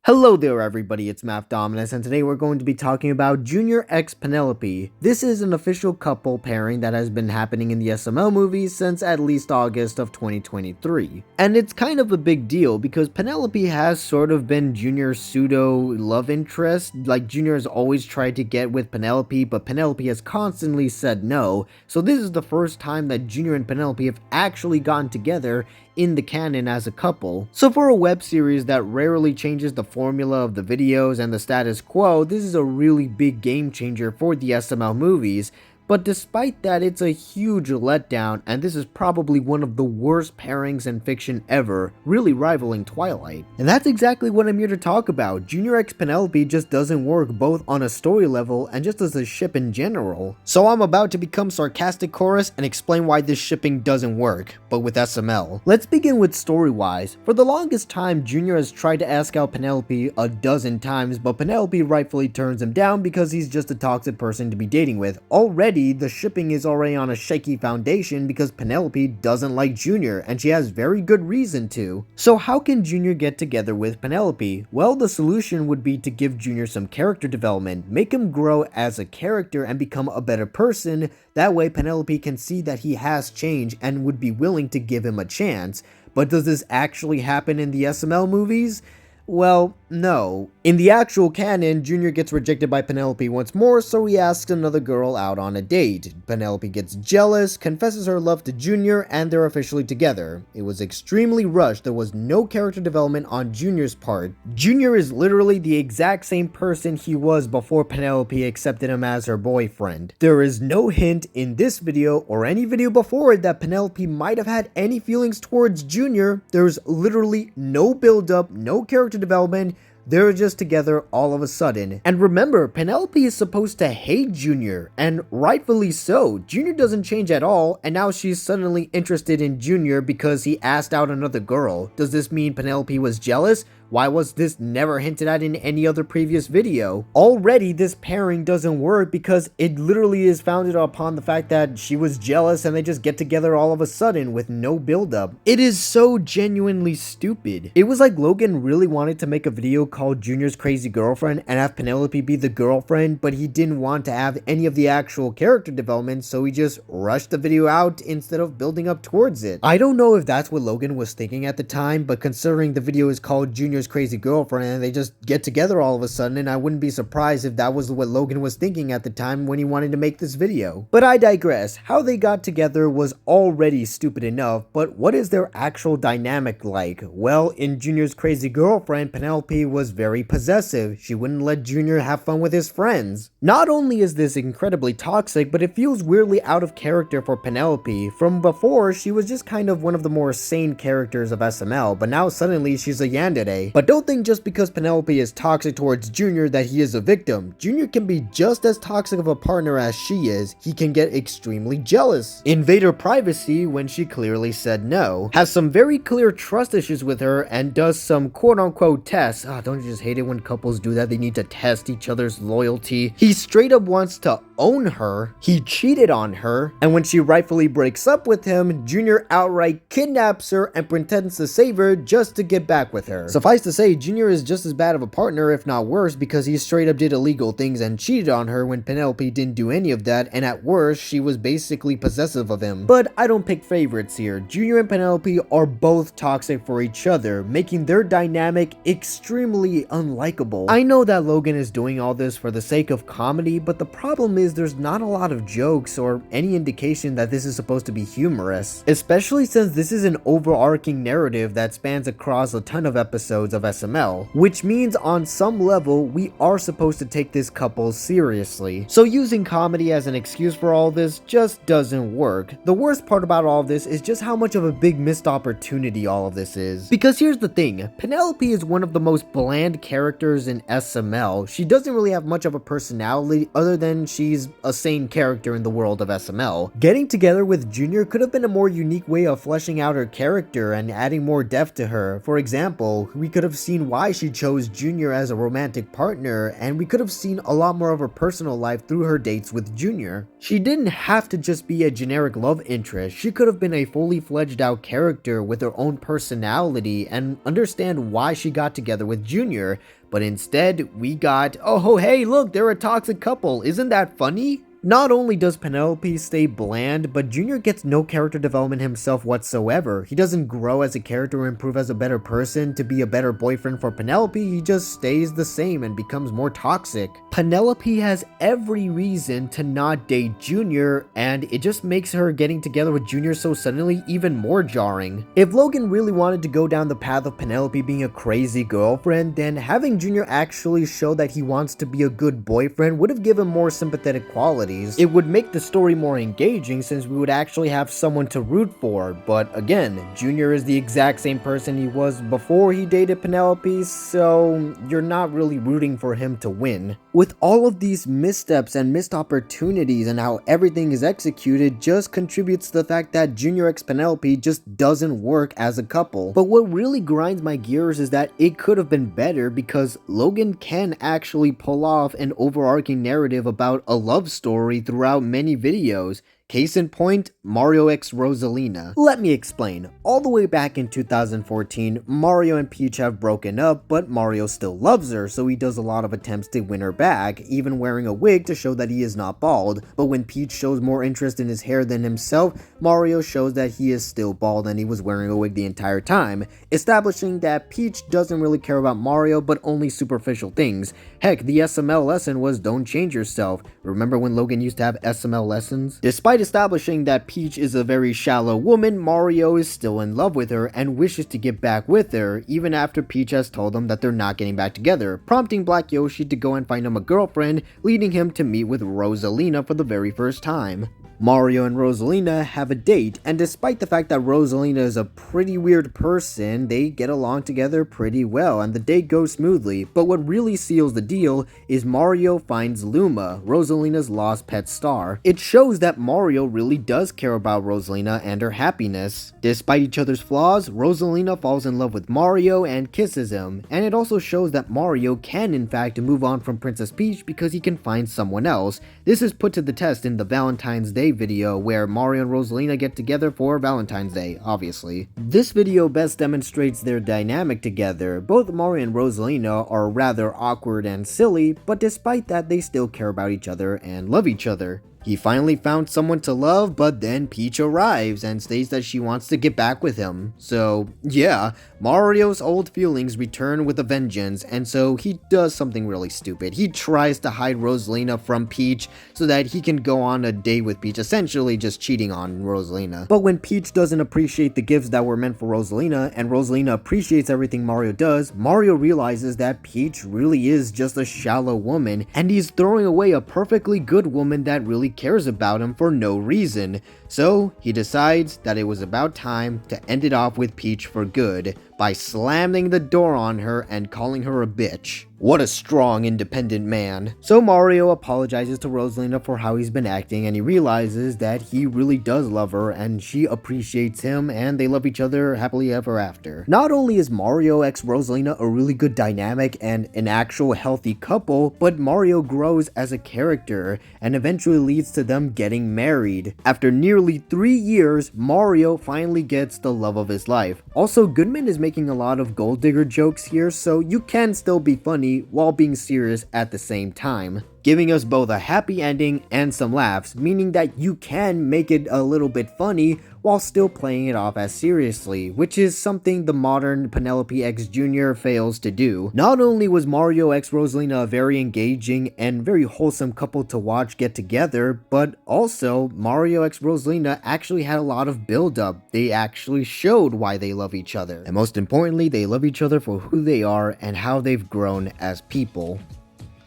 Hello there everybody, it's MAFDOMiNUS, and today we're going to be talking about Junior x Penelope. This is an official couple pairing that has been happening in the SML movies since at least August of 2023. And it's kind of a big deal because Penelope has sort of been Junior's pseudo love interest. Like, Junior has always tried to get with Penelope, but Penelope has constantly said no. So this is the first time that Junior and Penelope have actually gotten together in the canon as a couple. So for a web series that rarely changes the formula of the videos and the status quo, this is a really big game changer for the SML movies. But despite that, it's a huge letdown, and this is probably one of the worst pairings in fiction ever, really rivaling Twilight. And that's exactly what I'm here to talk about. Junior x Penelope just doesn't work both on a story level and just as a ship in general. So I'm about to become sarcastic chorus and explain why this shipping doesn't work, but with SML. Let's begin with story-wise. For the longest time, Junior has tried to ask out Penelope a dozen times, but Penelope rightfully turns him down because he's just a toxic person to be dating with. Already, the shipping is already on a shaky foundation because Penelope doesn't like Junior, and she has very good reason to. So how can Junior get together with Penelope? Well, the solution would be to give Junior some character development, make him grow as a character and become a better person. That way Penelope can see that he has changed and would be willing to give him a chance. But does this actually happen in the SML movies? Well, no. In the actual canon, Junior gets rejected by Penelope once more, so he asks another girl out on a date. Penelope gets jealous, confesses her love to Junior, and they're officially together. It was extremely rushed. There was no character development on Junior's part. Junior is literally the exact same person he was before Penelope accepted him as her boyfriend. There is no hint in this video or any video before it that Penelope might have had any feelings towards Junior. There's literally no build-up, no character development. They're just together all of a sudden. And remember, Penelope is supposed to hate Junior, and rightfully so. Junior doesn't change at all, and now she's suddenly interested in Junior because he asked out another girl. Does this mean Penelope was jealous? Why was this never hinted at in any other previous video? Already, this pairing doesn't work because it literally is founded upon the fact that she was jealous and they just get together all of a sudden with no build-up. It is so genuinely stupid. It was like Logan really wanted to make a video called Junior's Crazy Girlfriend and have Penelope be the girlfriend, but he didn't want to have any of the actual character development, so he just rushed the video out instead of building up towards it. I don't know if that's what Logan was thinking at the time, but considering the video is called Junior's Crazy Girlfriend and they just get together all of a sudden, and I wouldn't be surprised if that was what Logan was thinking at the time when he wanted to make this video. But I digress. How they got together was already stupid enough, but what is their actual dynamic like? Well, in Junior's Crazy Girlfriend, Penelope was very possessive. She wouldn't let Junior have fun with his friends. Not only is this incredibly toxic, but it feels weirdly out of character for Penelope. From before, she was just kind of one of the more sane characters of SML, but now suddenly she's a yandere. But don't think just because Penelope is toxic towards Junior that he is a victim. Junior can be just as toxic of a partner as she is. He can get extremely jealous, invade her privacy when she clearly said no, has some very clear trust issues with her, and does some quote-unquote tests. Don't you just hate it when couples do that? They need to test each other's loyalty. He straight up wants to own her. He cheated on her, and when she rightfully breaks up with him, Junior outright kidnaps her and pretends to save her just to get back with her. Suffice to say, Junior is just as bad of a partner, if not worse, because he straight up did illegal things and cheated on her when Penelope didn't do any of that, and at worst, she was basically possessive of him. But I don't pick favorites here. Junior and Penelope are both toxic for each other, making their dynamic extremely unlikable. I know that Logan is doing all this for the sake of comedy, but the problem is there's not a lot of jokes or any indication that this is supposed to be humorous, especially since this is an overarching narrative that spans across a ton of episodes of SML, which means on some level we are supposed to take this couple seriously. So using comedy as an excuse for all this just doesn't work. The worst part about all of this is just how much of a big missed opportunity all of this is. Because here's the thing, Penelope is one of the most bland characters in SML. She doesn't really have much of a personality other than she's a sane character in the world of SML. Getting together with Junior could have been a more unique way of fleshing out her character and adding more depth to her. For example, we could have seen why she chose Junior as a romantic partner, and we could have seen a lot more of her personal life through her dates with Junior. She didn't have to just be a generic love interest. She could have been a fully fledged out character with her own personality and understand why she got together with Junior. But instead, we got, oh hey look, they're a toxic couple, isn't that funny? Not only does Penelope stay bland, but Junior gets no character development himself whatsoever. He doesn't grow as a character or improve as a better person to be a better boyfriend for Penelope. He just stays the same and becomes more toxic. Penelope has every reason to not date Junior, and it just makes her getting together with Junior so suddenly even more jarring. If Logan really wanted to go down the path of Penelope being a crazy girlfriend, then having Junior actually show that he wants to be a good boyfriend would have given more sympathetic qualities. It would make the story more engaging since we would actually have someone to root for, but again, Junior is the exact same person he was before he dated Penelope, so you're not really rooting for him to win. With all of these missteps and missed opportunities and how everything is executed just contributes to the fact that Junior x Penelope just doesn't work as a couple. But what really grinds my gears is that it could have been better because Logan can actually pull off an overarching narrative about a love story throughout many videos. Case in point, Mario x Rosalina. Let me explain. All the way back in 2014, Mario and Peach have broken up, but Mario still loves her, so he does a lot of attempts to win her back, even wearing a wig to show that he is not bald. But when Peach shows more interest in his hair than himself, Mario shows that he is still bald and he was wearing a wig the entire time, establishing that Peach doesn't really care about Mario, but only superficial things. Heck, the SML lesson was don't change yourself. Remember when Logan used to have SML lessons? Despite establishing that Peach is a very shallow woman, Mario is still in love with her and wishes to get back with her, even after Peach has told him that they're not getting back together, prompting Black Yoshi to go and find him a girlfriend, leading him to meet with Rosalina for the very first time. Mario and Rosalina have a date, and despite the fact that Rosalina is a pretty weird person, they get along together pretty well and the date goes smoothly. But what really seals the deal is Mario finds Luma, Rosalina's lost pet star. It shows that Mario really does care about Rosalina and her happiness. Despite each other's flaws, Rosalina falls in love with Mario and kisses him, and it also shows that Mario can in fact move on from Princess Peach because he can find someone else. This is put to the test in the Valentine's Day video where Mario and Rosalina get together for Valentine's Day, obviously. This video best demonstrates their dynamic together. Both Mario and Rosalina are rather awkward and silly, but despite that they still care about each other and love each other. He finally found someone to love, but then Peach arrives and states that she wants to get back with him. So yeah, Mario's old feelings return with a vengeance, and so he does something really stupid. He tries to hide Rosalina from Peach so that he can go on a date with Peach, essentially just cheating on Rosalina. But when Peach doesn't appreciate the gifts that were meant for Rosalina, and Rosalina appreciates everything Mario does, Mario realizes that Peach really is just a shallow woman, and he's throwing away a perfectly good woman that really cares about him for no reason. So he decides that it was about time to end it off with Peach for good by slamming the door on her and calling her a bitch. What a strong, independent man. So Mario apologizes to Rosalina for how he's been acting, and he realizes that he really does love her and she appreciates him, and they love each other happily ever after. Not only is Mario x Rosalina a really good dynamic and an actual healthy couple, but Mario grows as a character and eventually leads to them getting married. After nearly 3 years, Mario finally gets the love of his life. Also, Goodman is making a lot of gold digger jokes here, so you can still be funny while being serious at the same time, giving us both a happy ending and some laughs, meaning that you can make it a little bit funny while still playing it off as seriously, which is something the modern Penelope x Junior fails to do. Not only was Mario x Rosalina a very engaging and very wholesome couple to watch get together, but also Mario x Rosalina actually had a lot of build-up. They actually showed why they love each other, and most importantly, they love each other for who they are and how they've grown as people.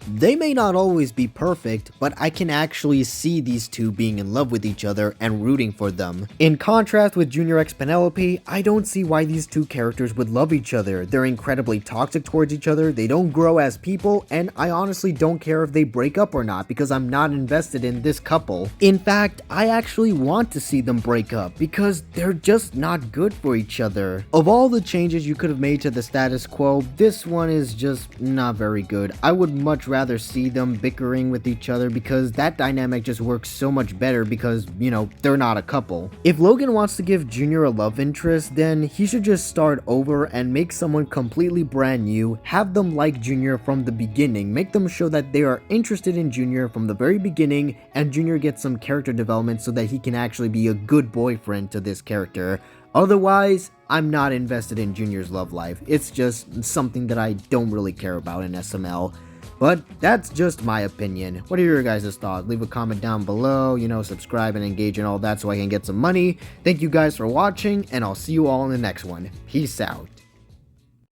They may not always be perfect, but I can actually see these two being in love with each other and rooting for them. In contrast with Junior x Penelope, I don't see why these two characters would love each other. They're incredibly toxic towards each other, they don't grow as people, and I honestly don't care if they break up or not because I'm not invested in this couple. In fact, I actually want to see them break up because they're just not good for each other. Of all the changes you could have made to the status quo, this one is just not very good. I would much rather see them bickering with each other because that dynamic just works so much better because, you know, they're not a couple. If Logan wants to give Junior a love interest, then he should just start over and make someone completely brand new, have them like Junior from the beginning, make them show that they are interested in Junior from the very beginning, and Junior gets some character development so that he can actually be a good boyfriend to this character. Otherwise, I'm not invested in Junior's love life. It's just something that I don't really care about in SML. But that's just my opinion. What are your guys' thoughts? Leave a comment down below, you know, subscribe and engage and all that so I can get some money. Thank you guys for watching, and I'll see you all in the next one. Peace out.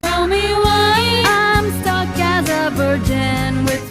Tell me why I'm stuck as a virgin with